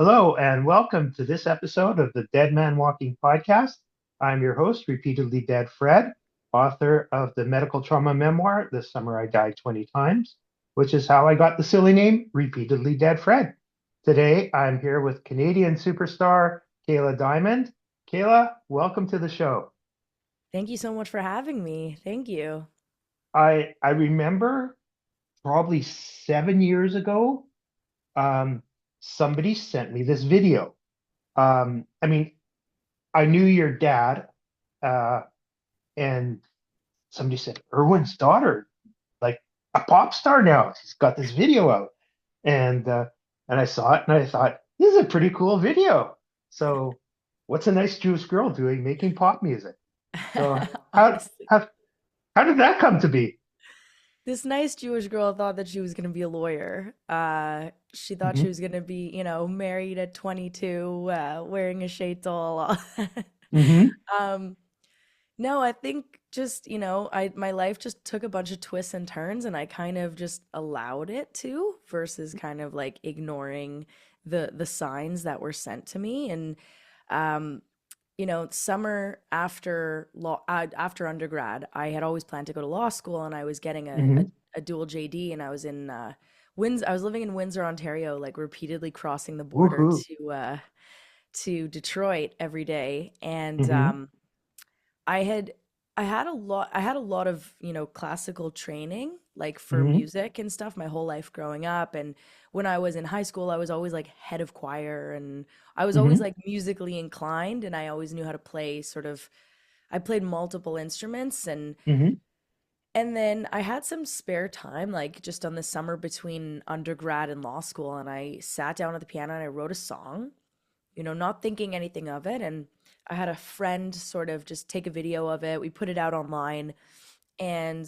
Hello, and welcome to this episode of the Dead Man Walking podcast. I'm your host, Repeatedly Dead Fred, author of the medical trauma memoir, This Summer I Died 20 Times, which is how I got the silly name, Repeatedly Dead Fred. Today, I'm here with Canadian superstar Kayla Diamond. Kayla, welcome to the show. Thank you so much for having me. Thank you. I remember probably 7 years ago, um, somebody sent me this video. I mean, I knew your dad, uh, and somebody said, Irwin's daughter, like a pop star now. She's got this video out. And I saw it and I thought, this is a pretty cool video. So what's a nice Jewish girl doing making pop music? So how Honestly, how how did that come to be? this nice Jewish girl thought that she was going to be a lawyer. She thought she Hmm. was going to be, married at 22, wearing a shaitel. Hmm. um, no, I think just, my life just took a bunch of twists and turns and I kind of just allowed it to versus kind of like ignoring the signs that were sent to me. And um summer after undergrad, I had always planned to go to law school, and I was getting Hmm. a dual JD, and I was in I was living in Windsor, Ontario, like repeatedly crossing the border Woohoo. to Detroit every day, and Hmm. I had I had a lot of, classical training like for Hmm. music and stuff my whole life growing up. And when I was in high school, I was always like head of choir, and I was always Hmm. like musically inclined, and I always knew how to play I played multiple instruments. Hmm. And then I had some spare time, like just on the summer between undergrad and law school, and I sat down at the piano and I wrote a song, not thinking anything of it. And I had a friend sort of just take a video of it. We put it out online, and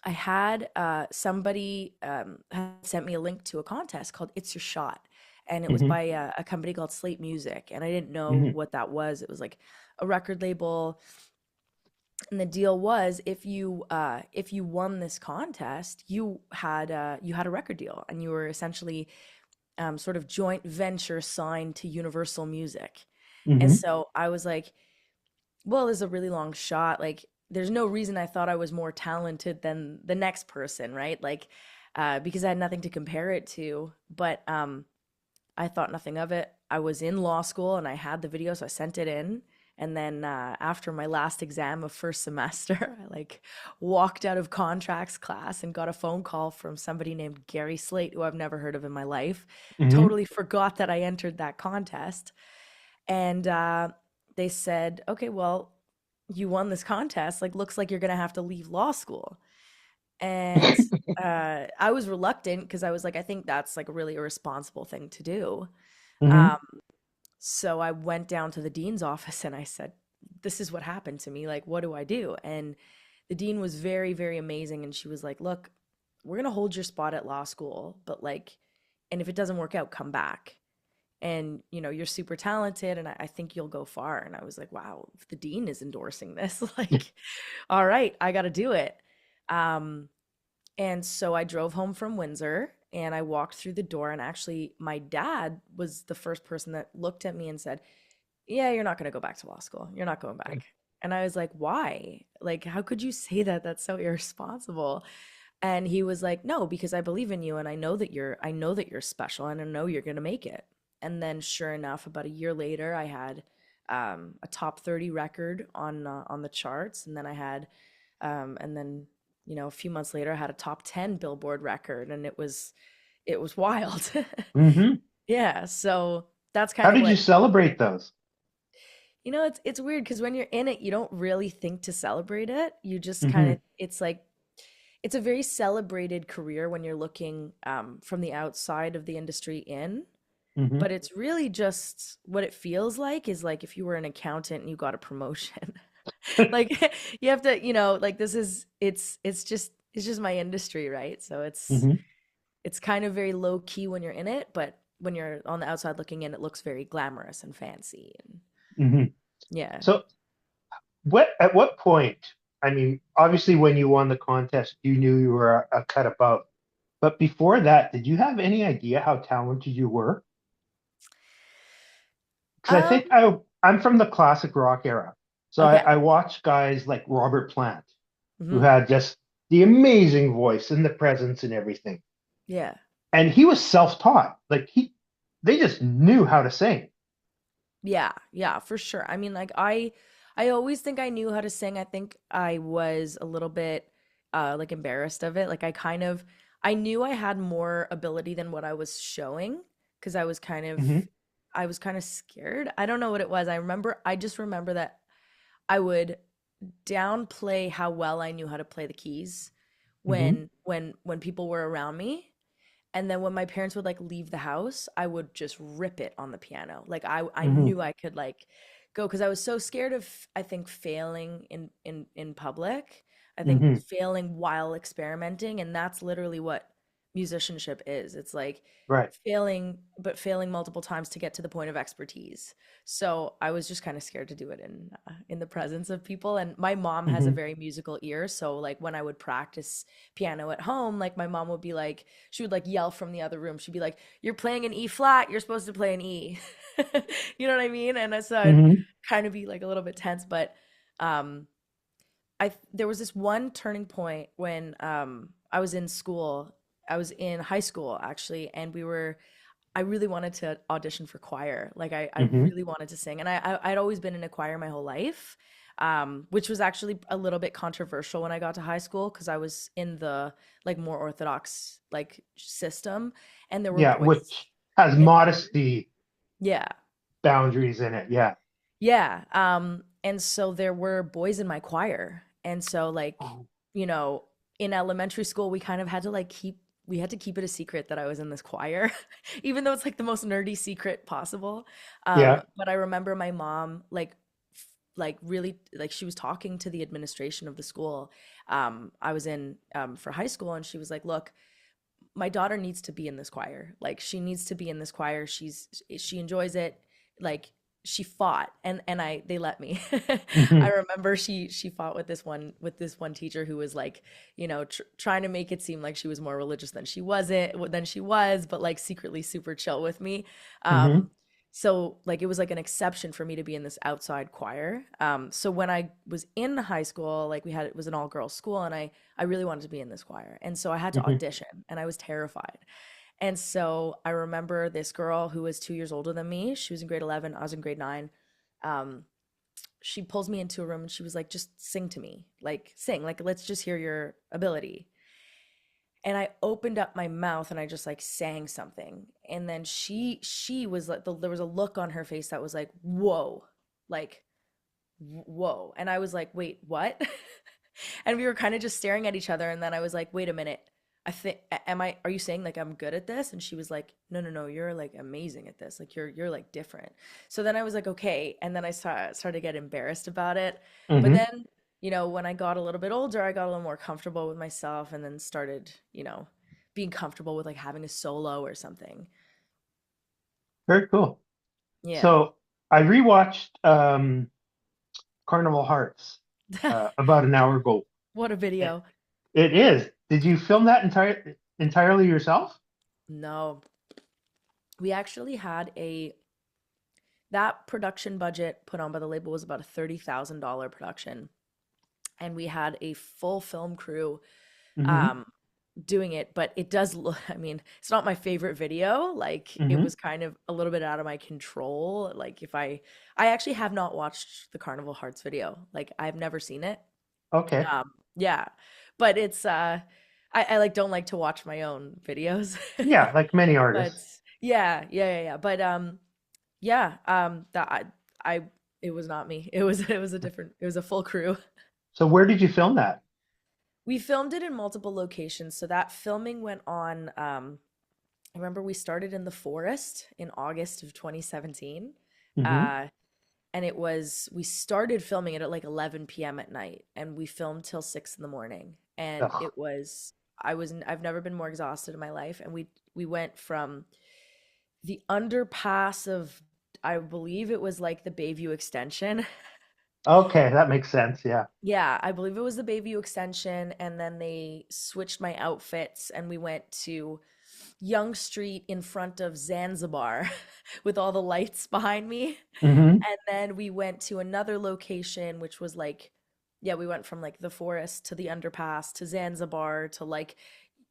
I had somebody had sent me a link to a contest called It's Your Shot. And it was Hmm. by a company called Slate Music. And I didn't know Hmm. what that was. It was like a record label. And the deal was, if you won this contest, you had a record deal, and you were essentially sort of joint venture signed to Universal Music. And Hmm. so I was like, well, there's a really long shot. Like, there's no reason I thought I was more talented than the next person, right? Like, because I had nothing to compare it to. But I thought nothing of it. I was in law school and I had the video, so I sent it in. And then after my last exam of first semester, I like walked out of contracts class and got a phone call from somebody named Gary Slate, who I've never heard of in my life. Hmm. Totally forgot that I entered that contest. And they said, okay, well, you won this contest. Like, looks like you're going to have to leave law school. And I was reluctant because I was like, I think that's like a really irresponsible thing to do. Hmm. Um, so I went down to the dean's office and I said, this is what happened to me. Like, what do I do? And the dean was very, very amazing. And she was like, look, we're going to hold your spot at law school, but like, and if it doesn't work out, come back. And, you're super talented and I think you'll go far. And I was like, wow, if the dean is endorsing this, like, all right, I got to do it. Um, and so I drove home from Windsor and I walked through the door. And actually, my dad was the first person that looked at me and said, yeah, you're not going to go back to law school. You're not going back. And I was like, why? Like, how could you say that? That's so irresponsible. And he was like, no, because I believe in you and I know that you're special and I know you're going to make it. And then sure enough, about a year later, I had a top 30 record on the charts. And then and then, a few months later, I had a top 10 Billboard record, and it was wild. Hmm. Yeah, so that's How kind of did you what, celebrate those? it's weird because when you're in it, you don't really think to celebrate it. You just kind Hmm. of, it's like, it's a very celebrated career when you're looking from the outside of the industry in, Hmm. but it's really just what it feels like is like if you were an accountant and you got a promotion. Like you have to, like it's just my industry, right? So Hmm. it's kind of very low key when you're in it, but when you're on the outside looking in, it looks very glamorous and fancy and Hmm. yeah. So at what point? I mean, obviously when you won the contest, you knew you were a cut above. But before that, did you have any idea how talented you were? Because I think Um, I'm from the classic rock era. So okay. I watched guys like Robert Plant, who Hmm. had just the amazing voice and the presence and everything. Yeah. And he was self-taught. They just knew how to sing. Yeah, yeah, for sure. I mean, like I always think I knew how to sing. I think I was a little bit like embarrassed of it. Like I knew I had more ability than what I was showing because Hmm. I was kind of scared. I don't know what it was. I just remember that I would downplay how well I knew how to play the keys Hmm. when people were around me. And then when my parents would like leave the house, I would just rip it on the piano. Like I Hmm. knew I could like go because I was so scared of I think failing in public. I think Hmm. failing while experimenting, and that's literally what musicianship is. It's like Right. failing, but failing multiple times to get to the point of expertise. So I was just kind of scared to do it in the presence of people. And my mom has a Hmm. very musical ear, so like when I would practice piano at home, like my mom would be like, she would like yell from the other room. She'd be like, "You're playing an E flat. You're supposed to play an E." You know what I mean? And so I'd Hmm. kind of be like a little bit tense, but um, there was this one turning point when I was in school. I was in high school actually, and I really wanted to audition for choir. Like I Hmm. really wanted to sing, and I'd always been in a choir my whole life, which was actually a little bit controversial when I got to high school because I was in the like more orthodox like system, and there were Yeah, boys which has in my group. modesty Yeah, boundaries in it. Yeah. yeah. And so there were boys in my choir, and so like Oh. you know in elementary school we kind of had to like we had to keep it a secret that I was in this choir, even though it's like the most nerdy secret possible. Yeah. But I remember my mom like really like she was talking to the administration of the school I was in for high school, and she was like, "Look, my daughter needs to be in this choir. Like she needs to be in this choir. She enjoys it. Like she fought and I they let me." I Hmm. remember she fought with this one teacher who was like, trying to make it seem like she was more religious than she was, but like secretly super chill with me. Hmm. So like it was like an exception for me to be in this outside choir. So when I was in high school, like it was an all girls school, and I really wanted to be in this choir. And so I had to Hmm. audition, and I was terrified. And so I remember this girl who was 2 years older than me. She was in grade 11, I was in grade 9. Um, she pulls me into a room and she was like, "Just sing to me. Like sing, like let's just hear your ability." And I opened up my mouth and I just like sang something. And then she was like there was a look on her face that was like, "Whoa." Like whoa. And I was like, "Wait, what?" And we were kind of just staring at each other, and then I was like, "Wait a minute. I think are you saying like I'm good at this?" And she was like, "No, no, no, you're like amazing at this. Like you're like different." So then I was like, "Okay." And then I started to get embarrassed about it. But Hmm. then, when I got a little bit older, I got a little more comfortable with myself and then started, being comfortable with like having a solo or something. Very cool. Yeah. So I rewatched Carnival Hearts about an hour ago. What a It video. it is. Did you film that entirely yourself? No. We actually had a that production budget put on by the label was about a $30,000 production, and we had a full film crew Hmm. um, doing it. But it does look, I mean, it's not my favorite video. Like it Hmm. was kind of a little bit out of my control. Like if I actually have not watched the Carnival Hearts video. Like I've never seen it. Okay. Yeah, but it's I like don't like to watch my own videos. Yeah, like many But artists. yeah. But yeah, that I it was not me. It was a full crew. So where did you film that? We filmed it in multiple locations. So that filming went on I remember we started in the forest in August of 2017. Hmm. Uh and we started filming it at like 11 p.m. at night, and we filmed till 6 in the morning. And Ugh. I've never been more exhausted in my life, and we went from the underpass of, I believe it was like the Bayview Extension. Okay, that makes sense. Yeah. Yeah, I believe it was the Bayview Extension, and then they switched my outfits, and we went to Young Street in front of Zanzibar with all the lights behind me. Hmm. And then we went to another location, which was like, yeah, we went from like the forest to the underpass to Zanzibar to like,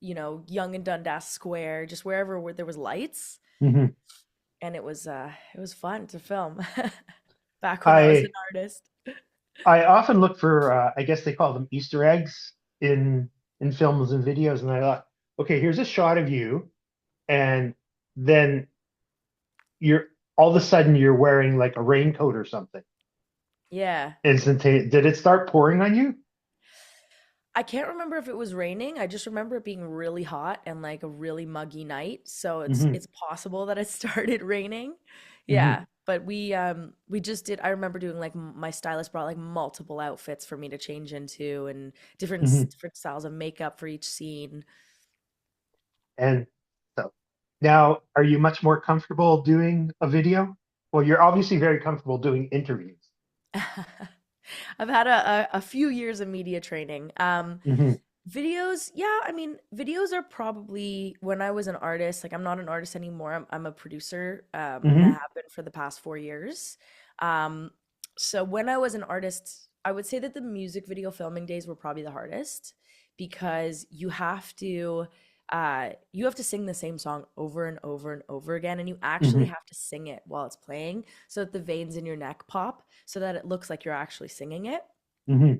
Young and Dundas Square, just wherever where there was lights. Hmm. And it was fun to film back when I was an I artist. I often look for I guess they call them Easter eggs in films and videos, and I thought, okay, here's a shot of you, and then you're all of a sudden you're wearing like a raincoat or something. Yeah. Instantaneous. Did it start pouring on you? I can't remember if it was raining. I just remember it being really hot and like a really muggy night. So Hmm. it's possible that it started raining. Hmm. Yeah, but we just did. I remember doing like my stylist brought like multiple outfits for me to change into and Hmm. different styles of makeup for each scene. And so now, are you much more comfortable doing a video? Well, you're obviously very comfortable doing interviews. I've had a few years of media training. Hmm. Videos, yeah, I mean, videos are probably when I was an artist, like I'm not an artist anymore. I'm a producer, and I Hmm. have been for the past 4 years. Um, so when I was an artist, I would say that the music video filming days were probably the hardest because you have to sing the same song over and over and over again, and you actually Hmm. have to sing it while it's playing so that the veins in your neck pop so that it looks like you're actually singing it. Hmm.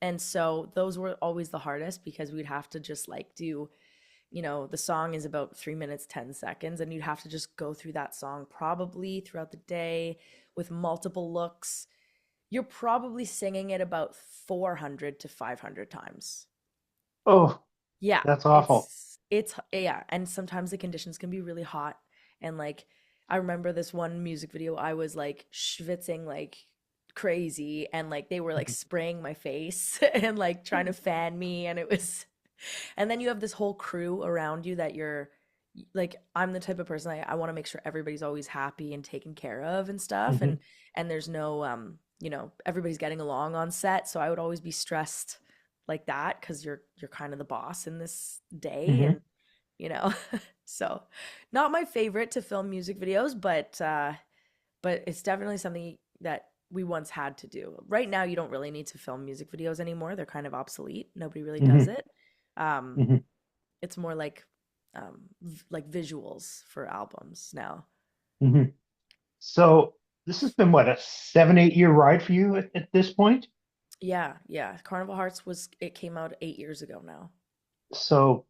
And so those were always the hardest because we'd have to just like do, the song is about 3 minutes, 10 seconds, and you'd have to just go through that song probably throughout the day with multiple looks. You're probably singing it about 400 to 500 times. Oh, Yeah, that's awful. yeah, and sometimes the conditions can be really hot and like I remember this one music video I was like schwitzing like crazy and like they were like spraying my face and like trying to fan me and it was and then you have this whole crew around you that you're like I'm the type of person I want to make sure everybody's always happy and taken care of and stuff Hmm. and there's no everybody's getting along on set so I would always be stressed like that because you're kind of the boss in this day Hmm. and you know so not my favorite to film music videos but it's definitely something that we once had to do. Right now you don't really need to film music videos anymore, they're kind of obsolete, nobody really does Hmm. it. um Hmm. it's more like visuals for albums now. Hmm. So this has been what, a 7, 8 year ride for you at this point? Yeah, yeah, Carnival Hearts was it came out 8 years ago now. So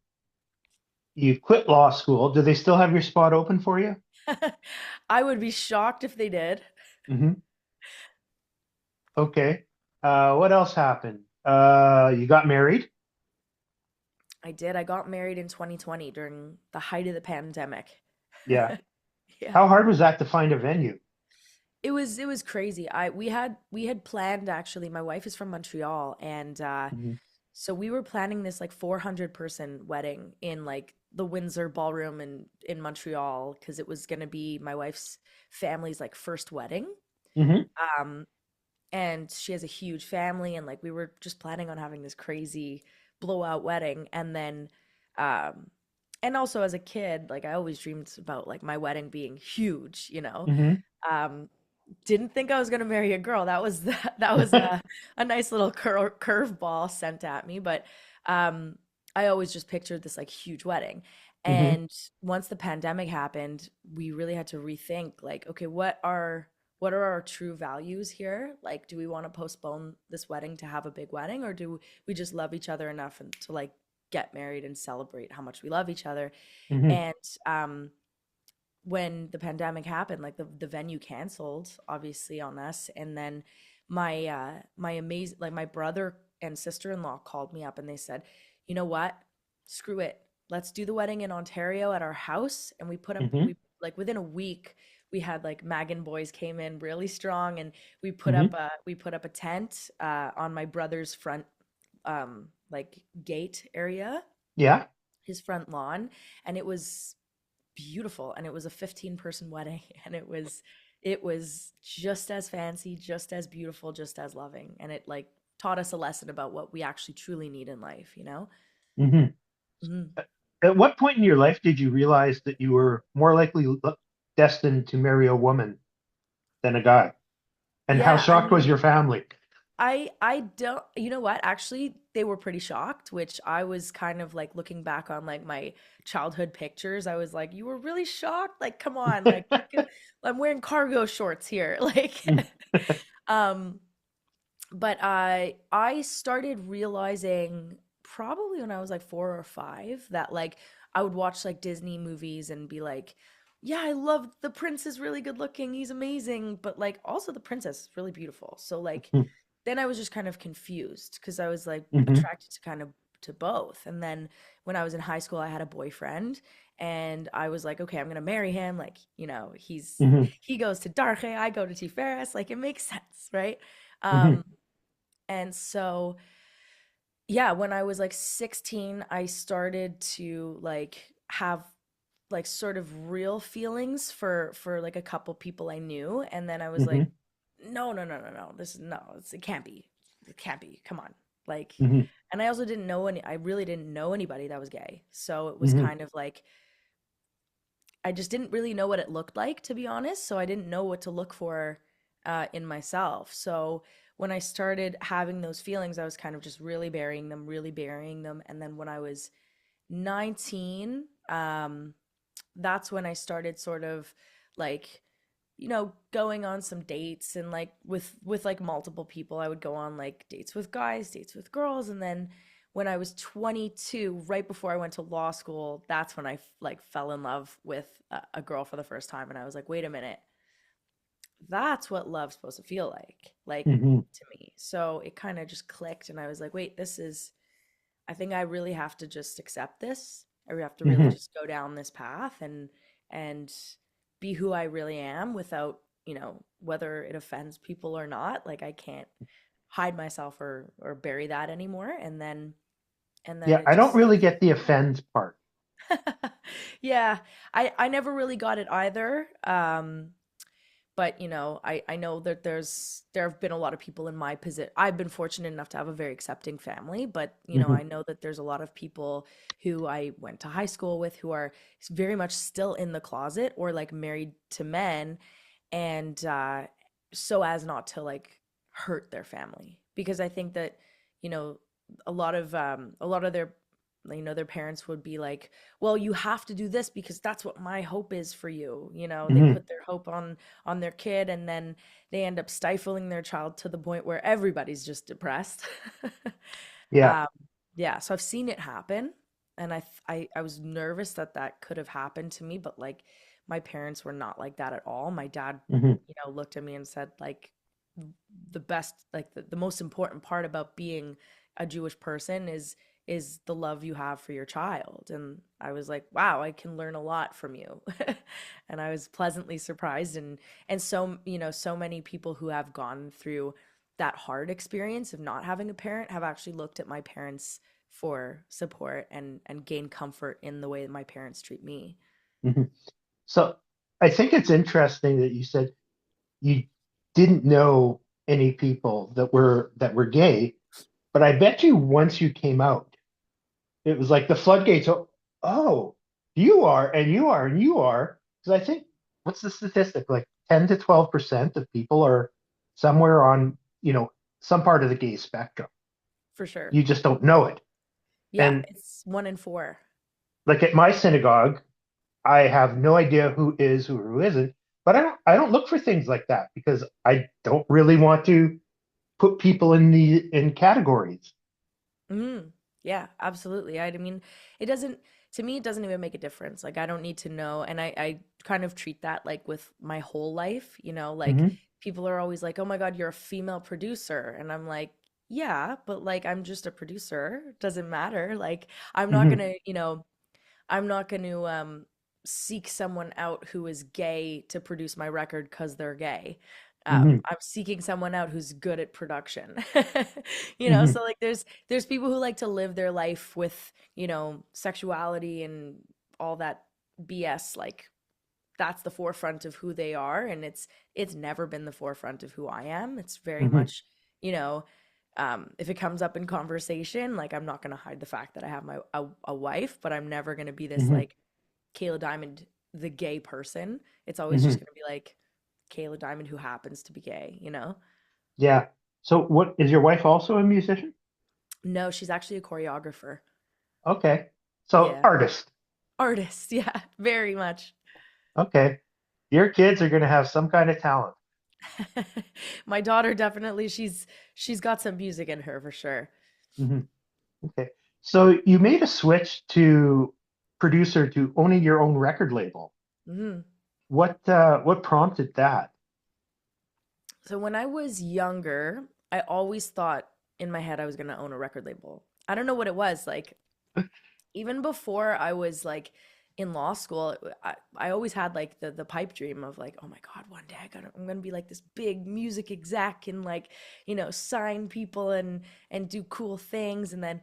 you quit law school. Do they still have your spot open for you? I would be shocked if they did. Hmm. Okay. What else happened? You got married? I did. I got married in 2020 during the height of the pandemic. Yeah. Yeah. How hard was that to find a venue? It was crazy. We had planned actually. My wife is from Montreal and Hmm. so we were planning this like 400 person wedding in like the Windsor Ballroom in Montreal because it was going to be my wife's family's like first wedding. Hmm. Um and she has a huge family and like we were just planning on having this crazy blowout wedding and then um and also as a kid like I always dreamed about like my wedding being huge. Hmm. um didn't think I was gonna marry a girl. That was a nice little curveball sent at me, but um, I always just pictured this like huge wedding. Hmm. And once the pandemic happened, we really had to rethink like, okay, what are our true values here? Like, do we want to postpone this wedding to have a big wedding, or do we just love each other enough and to like get married and celebrate how much we love each other? Hmm. And when the pandemic happened, like the venue canceled obviously on us. And then my amazing like my brother and sister-in-law called me up and they said, you know what? Screw it. Let's do the wedding in Ontario at our house. And Hmm. we like within a week we had like Magan boys came in really strong and Hmm. we put up a tent on my brother's front like gate area, Yeah. his front lawn, and it was beautiful and it was a 15-person wedding and it was just as fancy, just as beautiful, just as loving and it like taught us a lesson about what we actually truly need in life. Hmm. Mhm. At what point in your life did you realize that you were more likely destined to marry a woman than a guy? And how Yeah, I shocked was mean, your family? I don't, you know what? Actually, they were pretty shocked, which I was kind of like looking back on like my childhood pictures. I was like, you were really shocked? Like, come on, like look at, I'm wearing cargo shorts here. Like um but I started realizing probably when I was like 4 or 5 that like I would watch like Disney movies and be like, yeah, I love the prince is really good looking, he's amazing, but like also the princess is really beautiful. So like then I was just kind of confused because I was like Hmm. attracted to kind of to both. And then when I was in high school, I had a boyfriend and I was like, okay, I'm gonna marry him. Like, Hmm. he goes to Darche, I go to Tiferes. Like it makes sense, right? Hmm. Um, and so yeah, when I was like 16, I started to like have like sort of real feelings for like a couple people I knew, and then I was like, Hmm. no, no, no, no, no, this is no, it can't be, it can't be, come on, like, Hmm. and I also didn't know I really didn't know anybody that was gay, so it was Hmm. kind of like I just didn't really know what it looked like, to be honest. So I didn't know what to look for in myself. So when I started having those feelings, I was kind of just really burying them, really burying them. And then when I was 19, that's when I started sort of like, going on some dates and like with like multiple people. I would go on like dates with guys, dates with girls, and then when I was 22, right before I went to law school, that's when I like fell in love with a girl for the first time, and I was like, wait a minute, that's what love's supposed to feel like Hmm. to me. So it kind of just clicked, and I was like, wait, this is. I think I really have to just accept this. I have to really Hmm. just go down this path and be who I really am without, whether it offends people or not. Like I can't hide myself or bury that anymore. And then Yeah, it I don't just really get the offend part. yeah, I never really got it either. But I know that there have been a lot of people in my position. I've been fortunate enough to have a very accepting family, but Hmm. I know that there's a lot of people who I went to high school with who are very much still in the closet or like married to men, and so as not to like hurt their family, because I think that you know a lot of their parents would be like, well, you have to do this because that's what my hope is for you. They Hmm. put their hope on their kid, and then they end up stifling their child to the point where everybody's just depressed. Yeah. um, yeah, so I've seen it happen, and I was nervous that that could have happened to me, but like my parents were not like that at all. My dad, Hmm. looked at me and said like the best, like the most important part about being a Jewish person is the love you have for your child. And I was like, wow, I can learn a lot from you. And I was pleasantly surprised, and so, so many people who have gone through that hard experience of not having a parent have actually looked at my parents for support and gain comfort in the way that my parents treat me. Hmm. So I think it's interesting that you said you didn't know any people that were gay, but I bet you once you came out, it was like the floodgates. Oh, you are, and you are, and you are. Because I think what's the statistic? Like 10 to 12% of people are somewhere on, some part of the gay spectrum. For sure. You just don't know it. Yeah, And it's 1 in 4. like at my synagogue, I have no idea who is who isn't, but I don't look for things like that because I don't really want to put people in categories. Mm, yeah, absolutely. I mean, it doesn't, to me, it doesn't even make a difference. Like, I don't need to know. And I kind of treat that like with my whole life, like Hmm. people are always like, oh my God, you're a female producer. And I'm like, yeah, but like, I'm just a producer. Doesn't matter. Like, I'm not Hmm. gonna, I'm not gonna seek someone out who is gay to produce my record because they're gay. Hmm. I'm seeking someone out who's good at production. Hmm. So like there's people who like to live their life with, sexuality and all that BS, like that's the forefront of who they are, and it's never been the forefront of who I am. It's very Hmm. much, you know, If it comes up in conversation, like I'm not gonna hide the fact that I have a wife, but I'm never gonna be this Hmm. like Kayla Diamond, the gay person. It's always just Hmm. gonna be like Kayla Diamond who happens to be gay, you know? Yeah. So what is your wife also a musician? No, she's actually a choreographer. Okay. So Yeah. artist. Artist, yeah, very much. Okay. Your kids are going to have some kind of talent. My daughter definitely she's got some music in her for sure. Hmm. Okay. So you made a switch to producer to owning your own record label. Mhm. What prompted that? So when I was younger, I always thought in my head I was going to own a record label. I don't know what it was. Like even before I was like in law school, I always had like the pipe dream of like, oh my God, one day I'm gonna be like this big music exec and like, sign people and do cool things. And then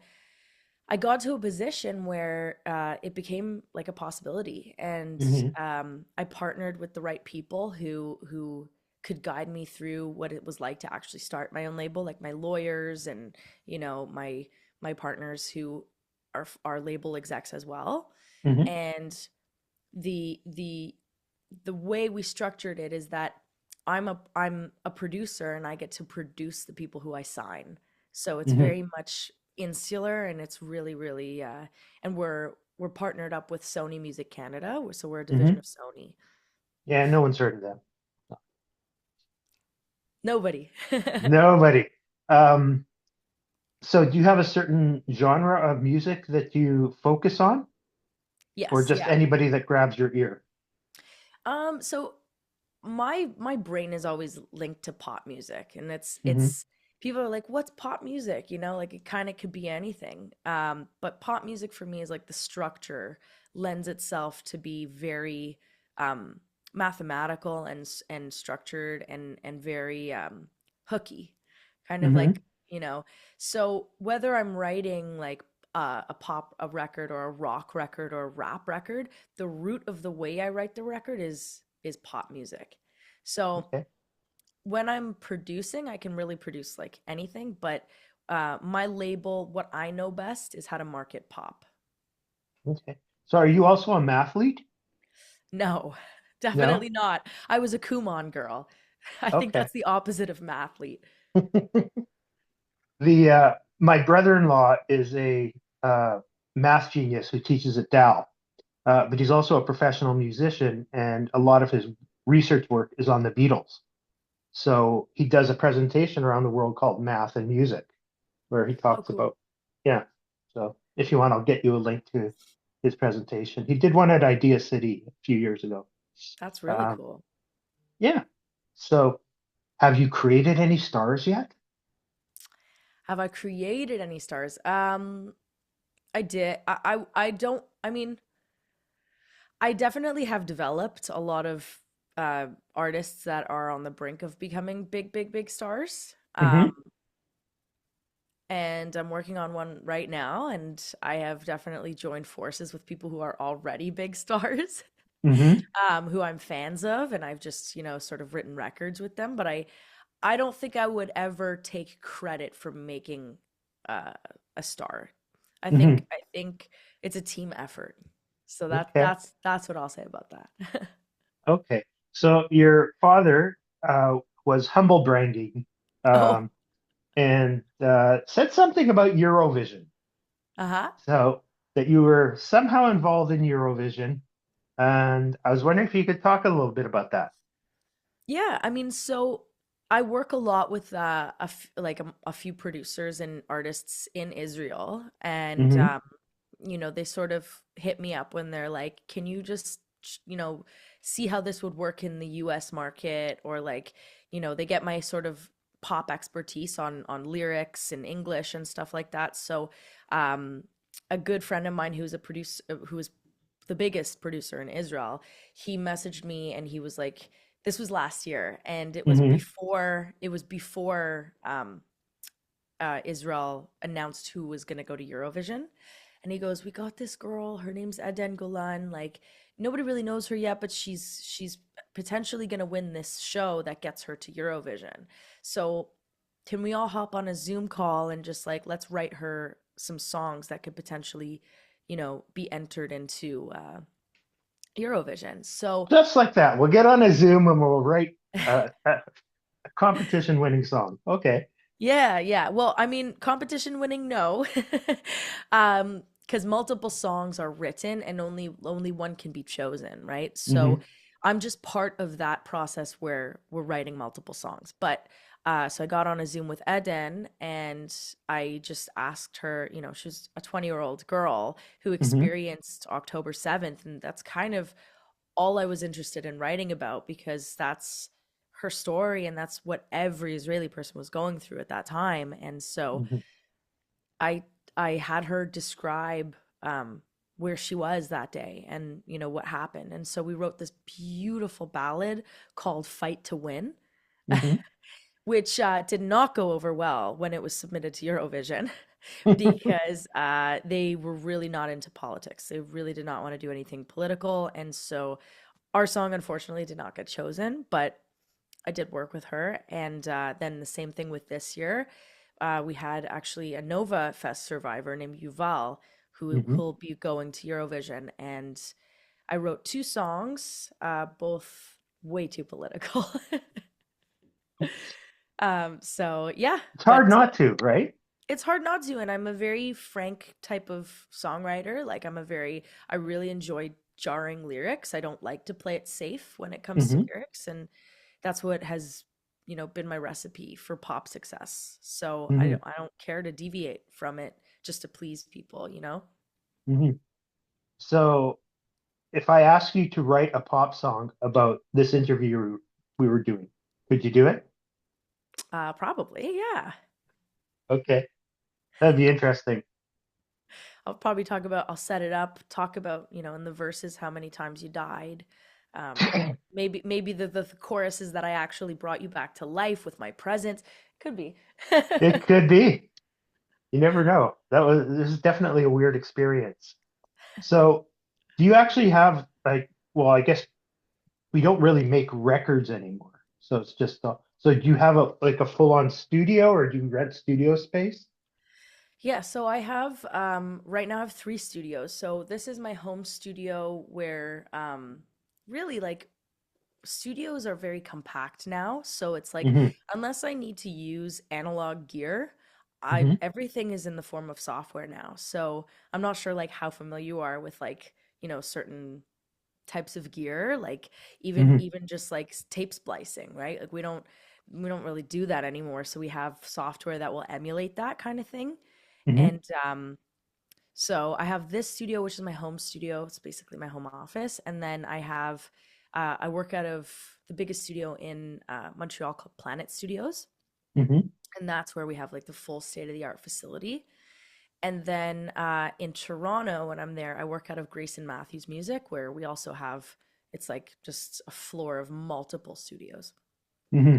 I got to a position where it became like a possibility, and Hmm. I partnered with the right people who could guide me through what it was like to actually start my own label, like my lawyers and my partners who are label execs as well. Hmm. And the the way we structured it is that I'm a producer and I get to produce the people who I sign. So it's Hmm. very much insular and it's really and we're partnered up with Sony Music Canada, so we're a division Hmm. of Sony. Yeah, no one's heard of them. Nobody. Nobody. Um, so do you have a certain genre of music that you focus on, or Yes, just yeah. anybody that grabs your ear? So my brain is always linked to pop music, and Hmm. it's people are like, what's pop music, like it kind of could be anything, but pop music for me is like the structure lends itself to be very um mathematical and structured and very hooky, kind of like, Hmm. you know so whether I'm writing like a record or a rock record or a rap record, the root of the way I write the record is pop music. So Okay. when I'm producing, I can really produce like anything, but my label, what I know best is how to market pop. Okay. So are you also a mathlete? No, definitely No? not. I was a Kumon girl. I think Okay. that's the opposite of mathlete. The My brother-in-law is a math genius who teaches at Dal, but he's also a professional musician, and a lot of his research work is on the Beatles. So he does a presentation around the world called Math and Music, where he Oh, talks cool. about, yeah. So if you want, I'll get you a link to his presentation. He did one at Idea City a few years ago. That's really Um, cool. yeah. So have you created any stars yet? Have I created any stars? I did. I don't. I mean, I definitely have developed a lot of artists that are on the brink of becoming big stars. Hmm. And I'm working on one right now, and I have definitely joined forces with people who are already big stars, Hmm. who I'm fans of, and I've just, sort of written records with them. But I don't think I would ever take credit for making uh, a star. I think Hmm. I think it's a team effort. So that Okay. that's that's what I'll say about that. Okay. So your father was humble bragging, Oh, um, and said something about Eurovision. uh-huh. So that you were somehow involved in Eurovision, and I was wondering if you could talk a little bit about that. Yeah, I mean, so I work a lot with a few producers and artists in Israel, and Hmm. they sort of hit me up when they're like, "Can you just, see how this would work in the US market?" Or like, they get my sort of pop expertise on lyrics and English and stuff like that. So, um, a good friend of mine who's a producer, who is the biggest producer in Israel, he messaged me and he was like, this was last year, and Hmm. it was before Israel announced who was going to go to Eurovision. And he goes, "We got this girl. Her name's Eden Golan. Like nobody really knows her yet, but she's potentially going to win this show that gets her to Eurovision." So can we all hop on a Zoom call and just like let's write her some songs that could potentially, be entered into Eurovision. So Just like that. We'll get on a Zoom and we'll write a competition winning song. Okay. yeah, yeah. Well, I mean, competition winning, no. Because multiple songs are written and only one can be chosen, right? So Hmm. I'm just part of that process where we're writing multiple songs. But so I got on a Zoom with Eden and I just asked her, she's a 20-year-old girl who Hmm. experienced October 7th, and that's kind of all I was interested in writing about because that's her story and that's what every Israeli person was going through at that time. And so Hmm. I I had her describe where she was that day and what happened. And so we wrote this beautiful ballad called Fight to Win, Hmm. which did not go over well when it was submitted to Eurovision because they were really not into politics. They really did not want to do anything political. And so our song unfortunately did not get chosen, but I did work with her. And then the same thing with this year. We had actually a Nova Fest survivor named Yuval Hmm. who'll be going to Eurovision. And I wrote two songs, both way too political. So yeah, It's hard but not to, right? it's hard not to. And I'm a very frank type of songwriter. Like I really enjoy jarring lyrics. I don't like to play it safe when it comes to Hmm. lyrics. And that's what has, been my recipe for pop success. So I Hmm. don't, I don't care to deviate from it just to please people. Hmm. So if I ask you to write a pop song about this interview we were doing, could you do it? Probably, yeah. Okay. That'd be interesting. I'll set it up, talk about, in the verses how many times you died. Maybe the choruses that I actually brought you back to life with my presence. Could be. It could be. You never know. This is definitely a weird experience. So, do you actually have like, well, I guess we don't really make records anymore. So it's just so do you have a full-on studio or do you rent studio space? Yeah, so I have right now I have three studios. So this is my home studio where really like studios are very compact now. So it's like Hmm. unless I need to use analog gear, I Hmm. everything is in the form of software now. So I'm not sure like how familiar you are with like, certain types of gear, like even Hmm. even just like tape splicing, right? Like we don't really do that anymore. So we have software that will emulate that kind of thing. Hmm. And so I have this studio, which is my home studio. It's basically my home office. And then I work out of the biggest studio in Montreal called Planet Studios. Hmm. And that's where we have like the full state of the art facility. And then in Toronto, when I'm there, I work out of Grayson Matthews Music, where we also have, it's like just a floor of multiple studios. Hmm.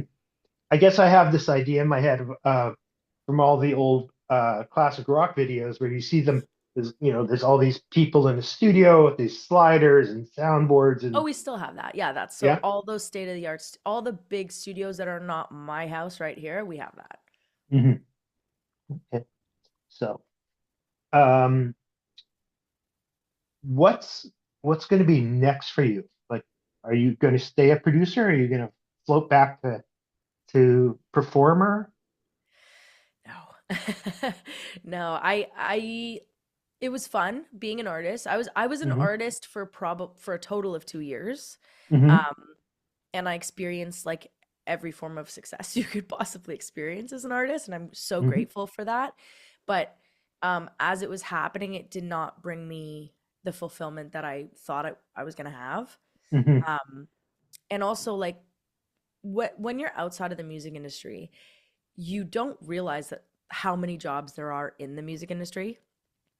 I guess I have this idea in my head from all the old classic rock videos where you see them. There's all these people in a studio with these sliders and soundboards Oh, and we still have that. Yeah, that's so yeah. all those state of the arts, all the big studios that are not my house right here, we have that. Hmm. Okay. So, um, what's what's going to be next for you? Like, are you going to stay a producer? Or are you going to float back to performer? No. No, it was fun being an artist. I was an Hmm. artist for a total of 2 years. Hmm. Um and I experienced like every form of success you could possibly experience as an artist, and I'm so Hmm. grateful for that. But as it was happening, it did not bring me the fulfillment that I thought I was going to have. Hmm. Um and also like when you're outside of the music industry, you don't realize that how many jobs there are in the music industry.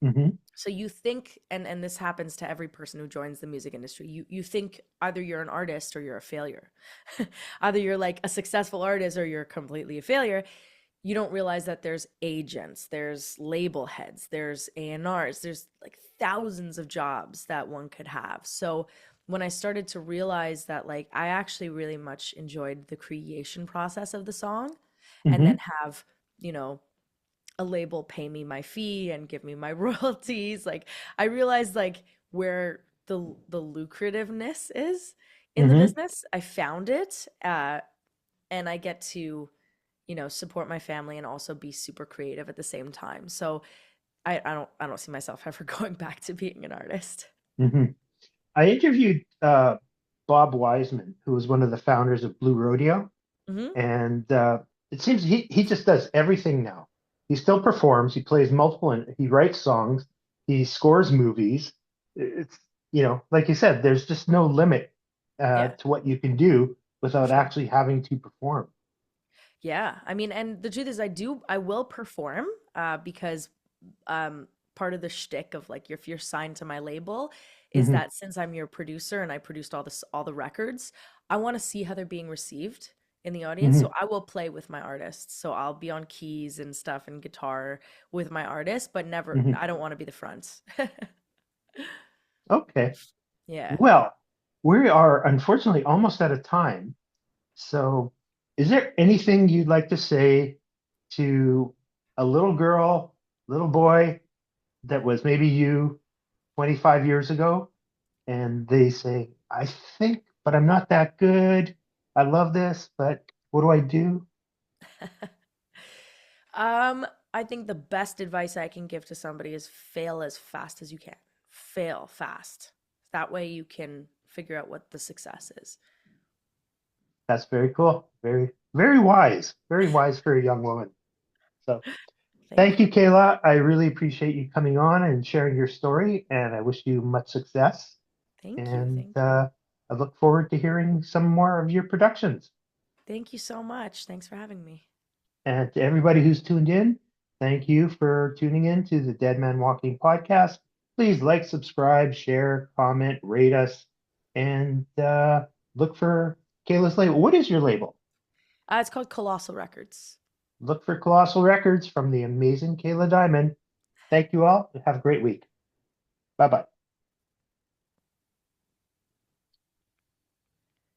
Hmm. So you think, and this happens to every person who joins the music industry, you think either you're an artist or you're a failure. Either you're like a successful artist or you're completely a failure. You don't realize that there's agents, there's label heads, there's A&Rs, there's like thousands of jobs that one could have. So when I started to realize that like I actually really much enjoyed the creation process of the song, and then Hmm. have, you know, a label pay me my fee and give me my royalties. Like I realized like where the lucrativeness is in the Hmm. business. I found it, and I get to, you know, support my family and also be super creative at the same time. So I don't see myself ever going back to being an artist. Hmm. I interviewed Bob Wiseman, who was one of the founders of Blue Rodeo, Hmm. and it seems he just does everything now. He still performs. He plays multiple, and he writes songs. He scores movies. It's like you said, there's just no limit Yeah, to what you can do for without sure. actually having to perform. Yeah, I mean, and the truth is, I will perform, because part of the shtick of like if you're signed to my label is Hmm. that since I'm your producer and I produced all the records, I want to see how they're being received in the audience. So Hmm. I will play with my artists. So I'll be on keys and stuff and guitar with my artists, but never, Hmm. I don't want to be the front. Okay. Yeah. Well, we are unfortunately almost out of time. So, is there anything you'd like to say to a little girl, little boy that was maybe you 25 years ago, and they say, I think, but I'm not that good. I love this, but what do I do? I think the best advice I can give to somebody is fail as fast as you can. Fail fast. That way you can figure out what the success is. That's very cool. Very, very wise. Very wise for a young woman. So, Thank thank you, you. Kayla. I really appreciate you coming on and sharing your story, and I wish you much success. Thank you. And Thank you. I look forward to hearing some more of your productions. Thank you so much. Thanks for having me. And to everybody who's tuned in, thank you for tuning in to the Dead Man Walking podcast. Please like, subscribe, share, comment, rate us, and look for Kayla's label. What is your label? It's called Colossal Records. Look for Colossal Records from the amazing Kayla Diamond. Thank you all. Have a great week. Bye bye.